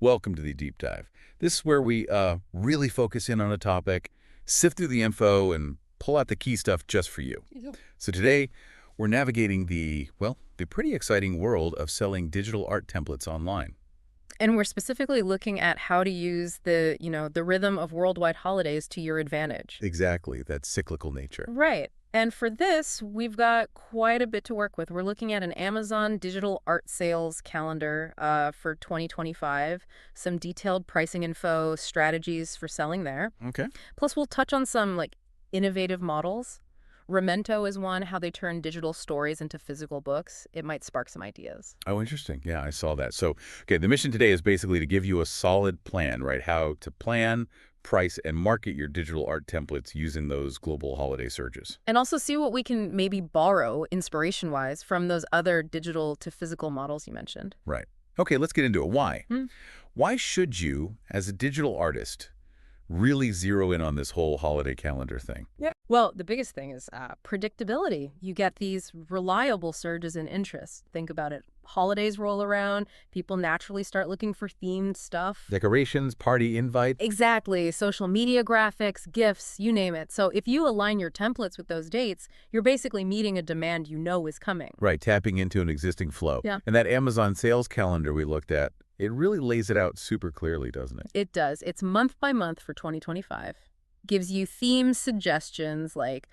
Welcome to the deep dive. This is where we really focus in on a topic, sift through the info, and pull out the key stuff just for you. Yep. So today, we're navigating the pretty exciting world of selling digital art templates online. And we're specifically looking at how to use the rhythm of worldwide holidays to your advantage. Exactly, that cyclical nature. Right. And for this, we've got quite a bit to work with. We're looking at an Amazon digital art sales calendar for 2025, some detailed pricing info, strategies for selling there. Okay. Plus, we'll touch on some innovative models. Memento is one, how they turn digital stories into physical books. It might spark some ideas. Oh, interesting. Yeah, I saw that. So, okay, the mission today is basically to give you a solid plan, right? How to plan, price, and market your digital art templates using those global holiday surges. And also see what we can maybe borrow inspiration-wise from those other digital to physical models you mentioned. Right. Okay, let's get into it. Why? Hmm. Why should you, as a digital artist, really zero in on this whole holiday calendar thing? Yeah. Well, the biggest thing is predictability. You get these reliable surges in interest. Think about it. Holidays roll around, people naturally start looking for themed stuff. Decorations, party invites. Exactly. Social media graphics, gifts, you name it. So if you align your templates with those dates, you're basically meeting a demand you know is coming. Right, tapping into an existing flow. Yeah. And that Amazon sales calendar we looked at, it really lays it out super clearly, doesn't it? It does. It's month by month for 2025. Gives you theme suggestions like,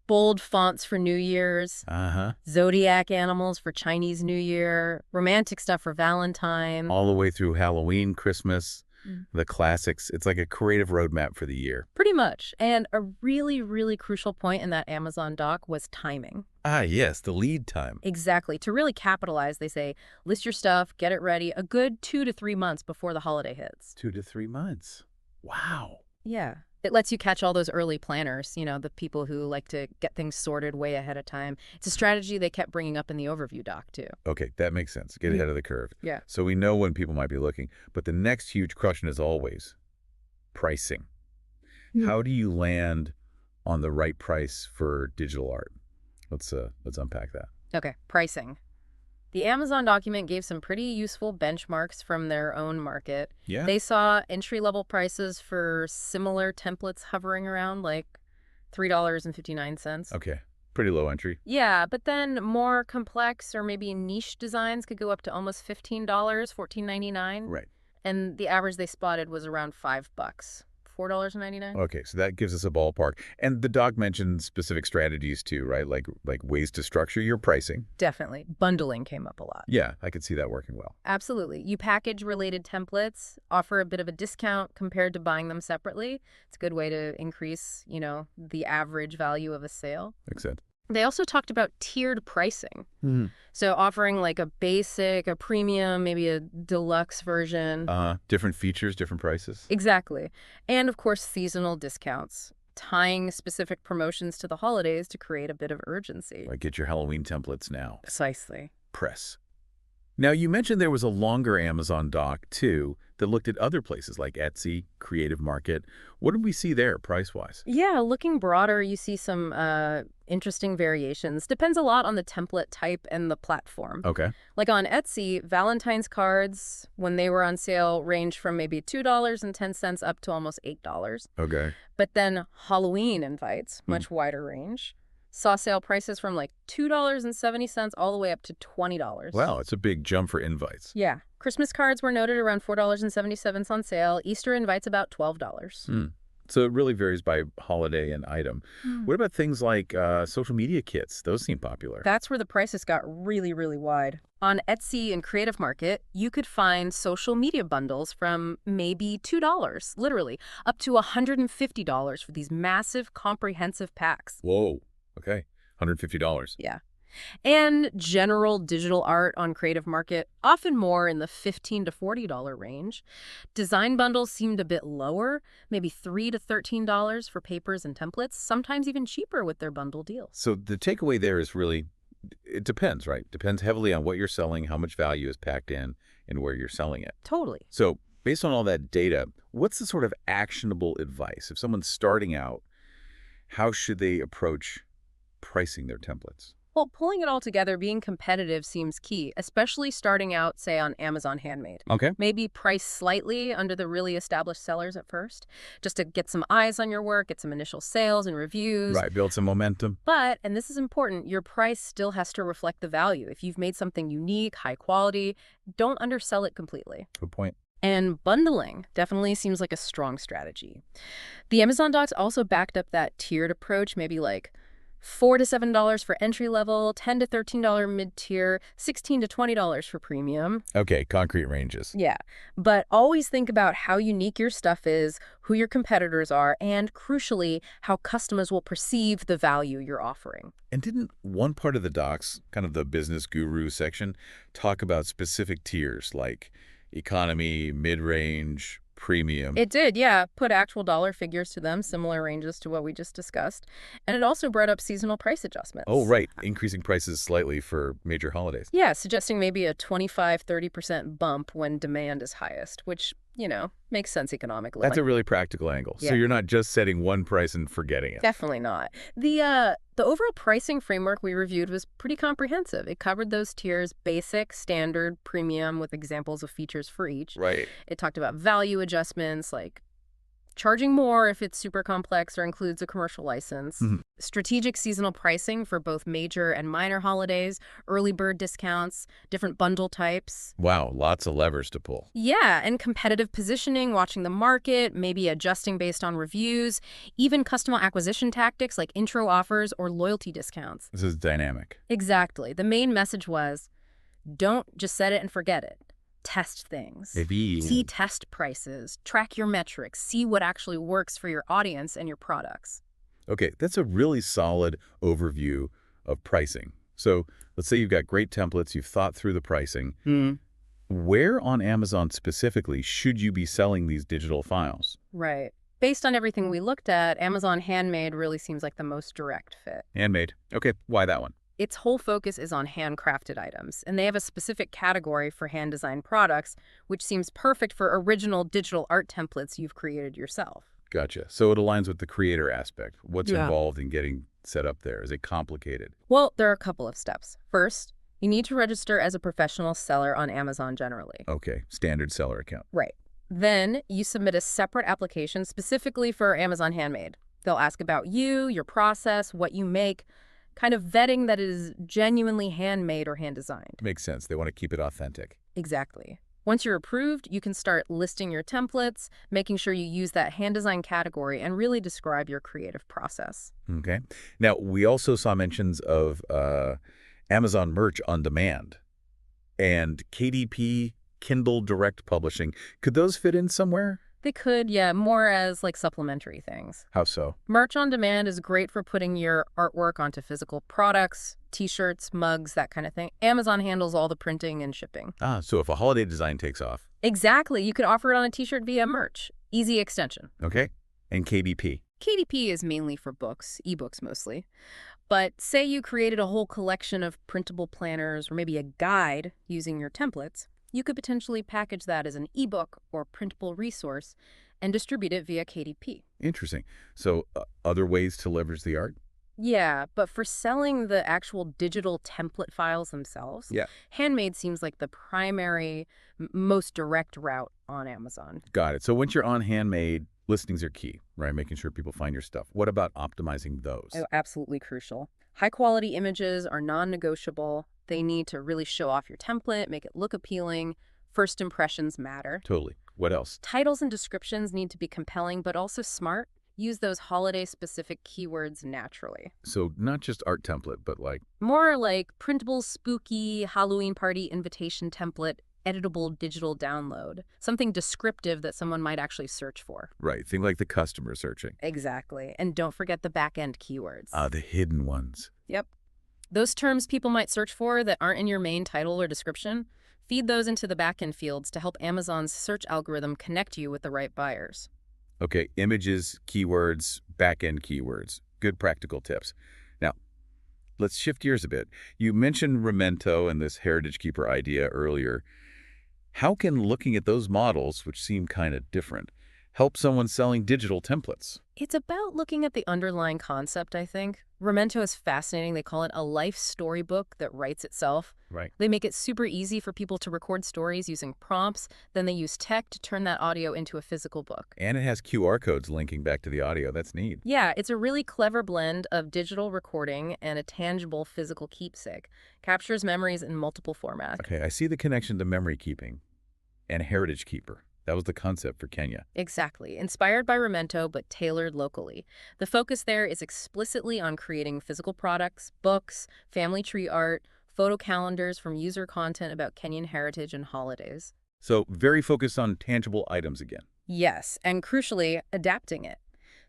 bold fonts for New Year's, Uh-huh. zodiac animals for Chinese New Year, romantic stuff for Valentine. All the way through Halloween, Christmas, Mm. the classics. It's like a creative roadmap for the year. Pretty much. And a really, really crucial point in that Amazon doc was timing. Ah, yes, the lead time. Exactly. To really capitalize, they say, list your stuff, get it ready a good 2 to 3 months before the holiday hits. 2 to 3 months. Wow. Yeah. It lets you catch all those early planners, the people who like to get things sorted way ahead of time. It's a strategy they kept bringing up in the overview doc, too. Okay, that makes sense. Get ahead of the curve. Yeah. So we know when people might be looking. But the next huge question is always pricing. Hmm. How do you land on the right price for digital art? Let's unpack that. Okay, pricing. The Amazon document gave some pretty useful benchmarks from their own market. Yeah. They saw entry-level prices for similar templates hovering around like $3.59. Okay. Pretty low entry. Yeah, but then more complex or maybe niche designs could go up to almost $15, $14.99. Right. And the average they spotted was around $5, $4.99. Okay, so that gives us a ballpark. And the doc mentioned specific strategies too, right? Like ways to structure your pricing. Definitely. Bundling came up a lot. Yeah, I could see that working well. Absolutely. You package related templates, offer a bit of a discount compared to buying them separately. It's a good way to increase, the average value of a sale. Makes sense. They also talked about tiered pricing. So offering like a basic, a premium, maybe a deluxe version. Different features, different prices. Exactly. And of course, seasonal discounts, tying specific promotions to the holidays to create a bit of urgency. Like get your Halloween templates now. Precisely. Press. Now, you mentioned there was a longer Amazon doc, too, that looked at other places like Etsy, Creative Market. What did we see there, price-wise? Yeah, looking broader, you see some interesting variations. Depends a lot on the template type and the platform. Okay. Like on Etsy, Valentine's cards, when they were on sale, range from maybe $2.10 up to almost $8. Okay. But then Halloween invites, much wider range. Saw sale prices from like $2.70 all the way up to $20. Wow, it's a big jump for invites. Yeah. Christmas cards were noted around $4.77 on sale. Easter invites about $12. So it really varies by holiday and item. What about things like social media kits? Those seem popular. That's where the prices got really, really wide. On Etsy and Creative Market, you could find social media bundles from maybe $2, literally, up to $150 for these massive, comprehensive packs. Whoa. Okay. $150. Yeah. And general digital art on Creative Market, often more in the $15 to $40 range. Design bundles seemed a bit lower, maybe $3 to $13 for papers and templates, sometimes even cheaper with their bundle deals. So the takeaway there is really, it depends, right? Depends heavily on what you're selling, how much value is packed in, and where you're selling it. Totally. So based on all that data, what's the sort of actionable advice? If someone's starting out, how should they approach pricing their templates? Well, pulling it all together, being competitive seems key, especially starting out, say, on Amazon Handmade. Okay. Maybe price slightly under the really established sellers at first, just to get some eyes on your work, get some initial sales and reviews. Right, build some momentum. But, and this is important, your price still has to reflect the value. If you've made something unique, high quality, don't undersell it completely. Good point. And bundling definitely seems like a strong strategy. The Amazon docs also backed up that tiered approach, maybe like $4 to $7 for entry level, $10 to $13 mid tier, $16 to $20 for premium. Okay, concrete ranges. Yeah, but always think about how unique your stuff is, who your competitors are, and crucially, how customers will perceive the value you're offering. And didn't one part of the docs, kind of the business guru section, talk about specific tiers like economy, mid-range, premium? It did, yeah. Put actual dollar figures to them, similar ranges to what we just discussed. And it also brought up seasonal price adjustments. Oh, right. Increasing prices slightly for major holidays. Yeah, suggesting maybe a 25–30% bump when demand is highest, which, makes sense economically. That's a really practical angle. Yeah. So you're not just setting one price and forgetting it. Definitely not. The overall pricing framework we reviewed was pretty comprehensive. It covered those tiers: basic, standard, premium, with examples of features for each. Right. It talked about value adjustments, like charging more if it's super complex or includes a commercial license, Mhm. strategic seasonal pricing for both major and minor holidays, early bird discounts, different bundle types. Wow, lots of levers to pull. Yeah, and competitive positioning, watching the market, maybe adjusting based on reviews, even customer acquisition tactics like intro offers or loyalty discounts. This is dynamic. Exactly. The main message was, don't just set it and forget it. Test things. Maybe. See test prices, track your metrics, see what actually works for your audience and your products. Okay, that's a really solid overview of pricing. So let's say you've got great templates, you've thought through the pricing. Where on Amazon specifically should you be selling these digital files? Right. Based on everything we looked at, Amazon Handmade really seems like the most direct fit. Handmade. Okay, why that one? Its whole focus is on handcrafted items, and they have a specific category for hand-designed products, which seems perfect for original digital art templates you've created yourself. Gotcha. So it aligns with the creator aspect. What's Yeah. involved in getting set up there? Is it complicated? Well, there are a couple of steps. First, you need to register as a professional seller on Amazon generally. Okay, standard seller account. Right. Then you submit a separate application specifically for Amazon Handmade. They'll ask about you, your process, what you make, kind of vetting that it is genuinely handmade or hand-designed. Makes sense. They want to keep it authentic. Exactly. Once you're approved, you can start listing your templates, making sure you use that hand-design category, and really describe your creative process. Okay. Now, we also saw mentions of Amazon Merch on Demand and KDP, Kindle Direct Publishing. Could those fit in somewhere? They could, yeah, more as like supplementary things. How so? Merch on demand is great for putting your artwork onto physical products, t-shirts, mugs, that kind of thing. Amazon handles all the printing and shipping. So if a holiday design takes off. Exactly. You could offer it on a t-shirt via merch. Easy extension. Okay. And KDP. KDP is mainly for books, ebooks mostly. But say you created a whole collection of printable planners or maybe a guide using your templates, you could potentially package that as an ebook or printable resource and distribute it via KDP. Interesting. So other ways to leverage the art? Yeah, but for selling the actual digital template files themselves, Yeah. Handmade seems like the primary, most direct route on Amazon. Got it. So once you're on Handmade, listings are key, right? Making sure people find your stuff. What about optimizing those? Oh, absolutely crucial. High-quality images are non-negotiable. They need to really show off your template, make it look appealing. First impressions matter. Totally. What else? Titles and descriptions need to be compelling, but also smart. Use those holiday-specific keywords naturally. So not just art template, but like... More like printable, spooky, Halloween party invitation template, editable digital download. Something descriptive that someone might actually search for. Right. Think like the customer searching. Exactly. And don't forget the back-end keywords. The hidden ones. Yep. Those terms people might search for that aren't in your main title or description, feed those into the back-end fields to help Amazon's search algorithm connect you with the right buyers. Okay, images, keywords, back-end keywords. Good practical tips. Now, let's shift gears a bit. You mentioned Memento and this Heritage Keeper idea earlier. How can looking at those models, which seem kind of different, help someone selling digital templates? It's about looking at the underlying concept, I think. Memento is fascinating. They call it a life storybook that writes itself. Right. They make it super easy for people to record stories using prompts. Then they use tech to turn that audio into a physical book. And it has QR codes linking back to the audio. That's neat. Yeah, it's a really clever blend of digital recording and a tangible physical keepsake. Captures memories in multiple formats. Okay, I see the connection to memory keeping and heritage keeper. That was the concept for Kenya. Exactly. Inspired by Memento, but tailored locally. The focus there is explicitly on creating physical products, books, family tree art, photo calendars from user content about Kenyan heritage and holidays. So very focused on tangible items again. Yes, and crucially, adapting it.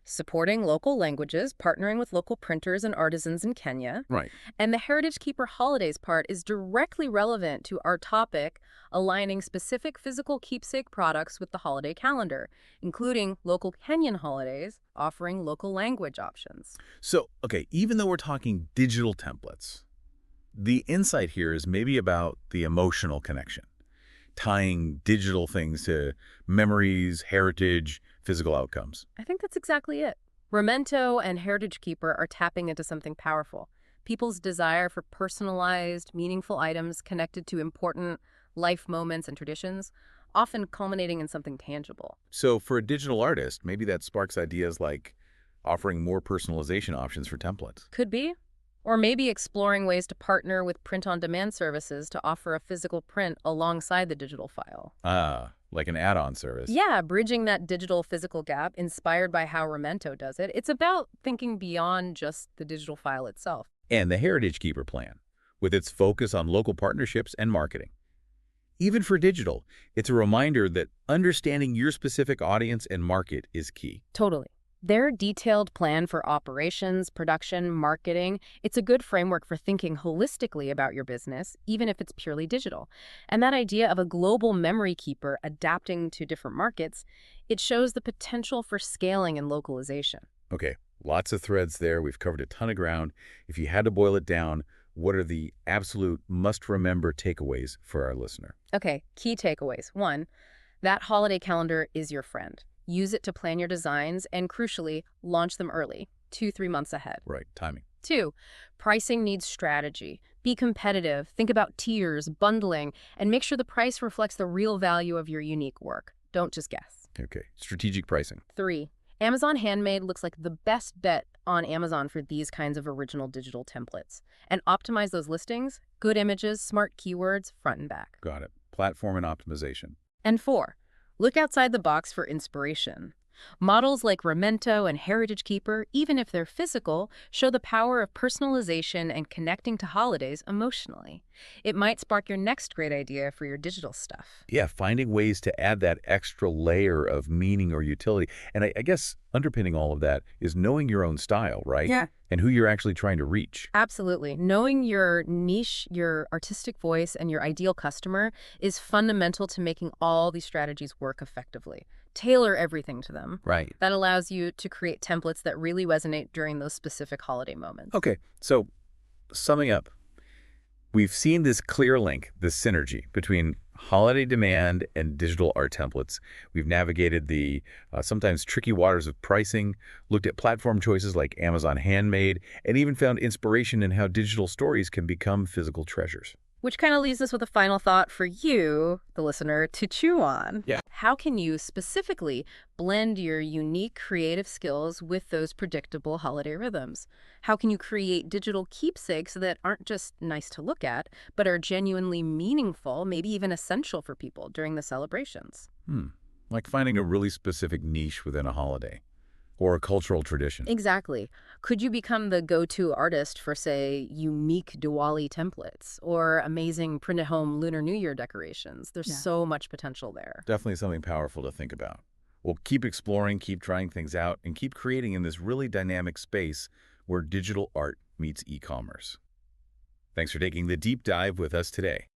Supporting local languages, partnering with local printers and artisans in Kenya. Right. And the Heritage Keeper Holidays part is directly relevant to our topic, aligning specific physical keepsake products with the holiday calendar, including local Kenyan holidays, offering local language options. So, okay, even though we're talking digital templates, the insight here is maybe about the emotional connection, tying digital things to memories, heritage, physical outcomes. I think that's exactly it. Memento and Heritage Keeper are tapping into something powerful. People's desire for personalized, meaningful items connected to important life moments and traditions, often culminating in something tangible. So for a digital artist, maybe that sparks ideas like offering more personalization options for templates. Could be. Or maybe exploring ways to partner with print-on-demand services to offer a physical print alongside the digital file. Ah, like an add-on service. Yeah, bridging that digital-physical gap inspired by how Memento does it. It's about thinking beyond just the digital file itself. And the Heritage Keeper plan, with its focus on local partnerships and marketing. Even for digital, it's a reminder that understanding your specific audience and market is key. Totally. Their detailed plan for operations, production, marketing, it's a good framework for thinking holistically about your business, even if it's purely digital. And that idea of a global memory keeper adapting to different markets, it shows the potential for scaling and localization. Okay, lots of threads there. We've covered a ton of ground. If you had to boil it down, what are the absolute must-remember takeaways for our listener? Okay, key takeaways. 1, that holiday calendar is your friend. Use it to plan your designs and, crucially, launch them early, 2-3 months ahead. Right, timing. 2, pricing needs strategy. Be competitive, think about tiers, bundling, and make sure the price reflects the real value of your unique work. Don't just guess. Okay, strategic pricing. 3, Amazon Handmade looks like the best bet on Amazon for these kinds of original digital templates. And optimize those listings, good images, smart keywords, front and back. Got it. Platform and optimization. And 4, look outside the box for inspiration. Models like Memento and Heritage Keeper, even if they're physical, show the power of personalization and connecting to holidays emotionally. It might spark your next great idea for your digital stuff. Yeah, finding ways to add that extra layer of meaning or utility. And I guess underpinning all of that is knowing your own style, right? Yeah. And who you're actually trying to reach. Absolutely. Knowing your niche, your artistic voice, and your ideal customer is fundamental to making all these strategies work effectively. Tailor everything to them. Right. That allows you to create templates that really resonate during those specific holiday moments. Okay, so summing up, we've seen this clear link, this synergy between holiday demand and digital art templates. We've navigated the sometimes tricky waters of pricing, looked at platform choices like Amazon Handmade, and even found inspiration in how digital stories can become physical treasures. Which kind of leaves us with a final thought for you, the listener, to chew on. Yeah. How can you specifically blend your unique creative skills with those predictable holiday rhythms? How can you create digital keepsakes that aren't just nice to look at, but are genuinely meaningful, maybe even essential for people during the celebrations? Like finding a really specific niche within a holiday or a cultural tradition. Exactly. Could you become the go-to artist for, say, unique Diwali templates or amazing print-at-home Lunar New Year decorations? There's so much potential there. Definitely something powerful to think about. Well, keep exploring, keep trying things out, and keep creating in this really dynamic space where digital art meets e-commerce. Thanks for taking the deep dive with us today.